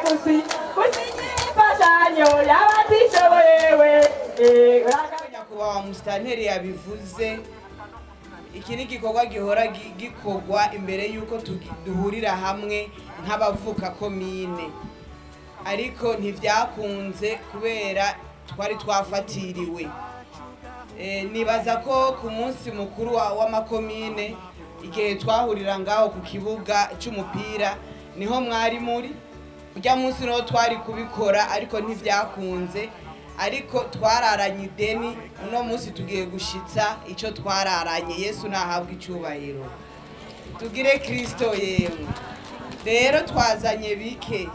musi imfashanyo y'abatishoboyewe. Nyakubahwa Musitanteri yabivuze, iki ni igikorwa gihora gikorwa imbere y'uko duhurira hamwe nk'abavuka komine, ariko ntivyakunze kubera twari twafatiriwe. Nibaza ko ku munsi mukuru w'amakomine igihe twahurira ngaho ku kibuga cy'umupira niho mwari muri, urya munsi niho twari kubikora ariko ntivyakunze, ariko twararanye ideni. Uno munsi tugiye gushitsa ico twararanye. Yesu nahabwa icubahiro, tugire Kristo yemwe. Rero twazanye bike,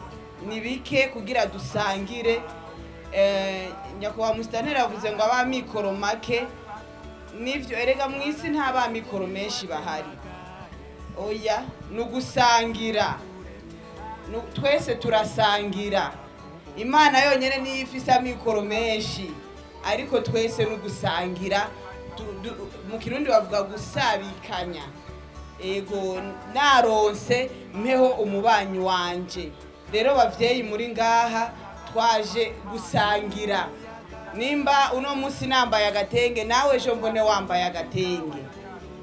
ni bike kugira dusangire. Nyakubahwa Musitanteri avuze ngo abamikoro make, nivyo erega mwisi nta bamikoro menshi bahari. Oya, nugusangira, twese turasangira. Imana yonyene niyo ifise amikoro menshi, ariko twese nugusangira. Mu Kirundi bavuga gusabikanya. Ego naronse mpeho umubanyi wanje. Rero bavyeyi muri ngaha twaje gusangira. Nimba uno munsi nambaye agatenge, nawe ejo mbone wambaye agatenge.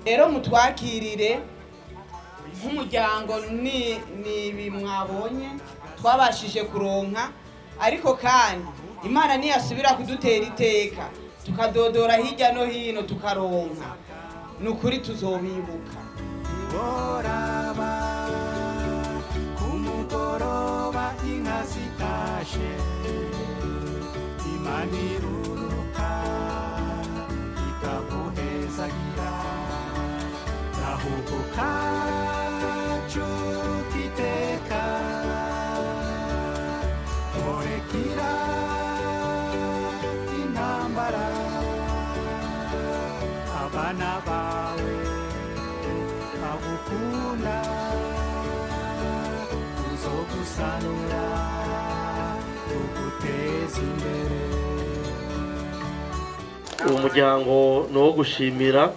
Rero mutwakirire nk'umuryango. Ni mwabonye twabashije kuronka, ariko kandi Imana niyasubira kudutera iteka tukadodora hirya no hino tukaronka, nukuri tuzobibuka. Kumugoroba inka zitashe, Imana iruruka ikaguhezagira, nahuguka cukiteka murekira intambara, abana bawe bagukunda tuzogusanura tuguteza imbere. Uwo muryango ni uwo gushimira,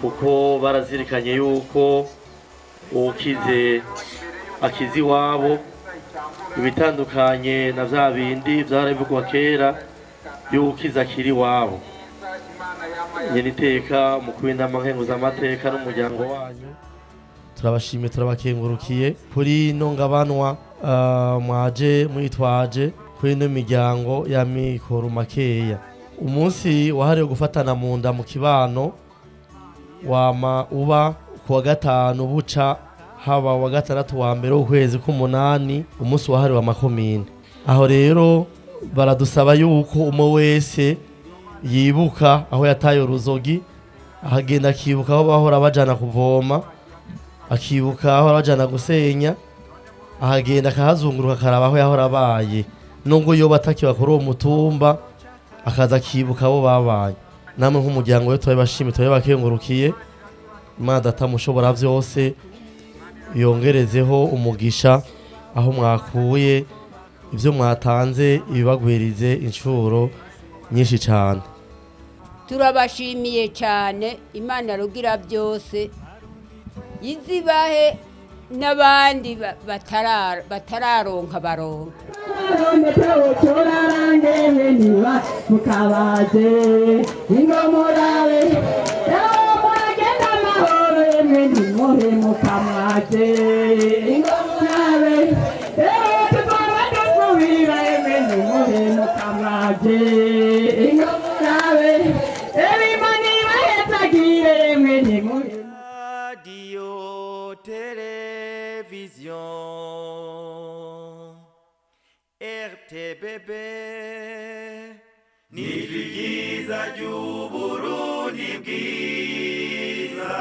kuko barazirikanye yuko uwukize akiza iwabo. Ibitandukanye na vya bindi vyarabivugwa kera y'uwukiza akiri iwabo. Nyeniteka mukuru w'inama Nkenguzamateka n'umuryango wanyu turabashimiye, turabakengurukiye kuri ino ngabanwa mwaje mwitwaje kuri ino miryango ya mikoro makeya. Umunsi wahariwe gufatana mu nda mu kibano wama uba kuwa gatanu buca haba wa gatandatu wa mbere w'ukwezi k'umunani, umunsi wahariwe amakomine. Aho rero baradusaba yuko umwe wese yibuka aho yataye uruzogi, ahagenda akibuka aho bahora bajana kuvoma, akibuka aho bajana gusenya, ahagenda akahazunguruka akaraba aho yahora abaye, nubwo yoba atakiba kuri uwo mutumba akaza akibuka abo babaye. Namwe nk'umuryango we turabashimiye, turabakengurukiye. Imana Data mushobora vyose yongerezeho umugisha aho mwakuye, ivyo mwatanze ibibagwirize inshuro nyinshi cyane. Turabashimiye cyane, Imana rugira byose yizibahe n'abandi batararonka baronka. Radio, télévision, RTBB, ni vyiza vy'Uburundi bwiza.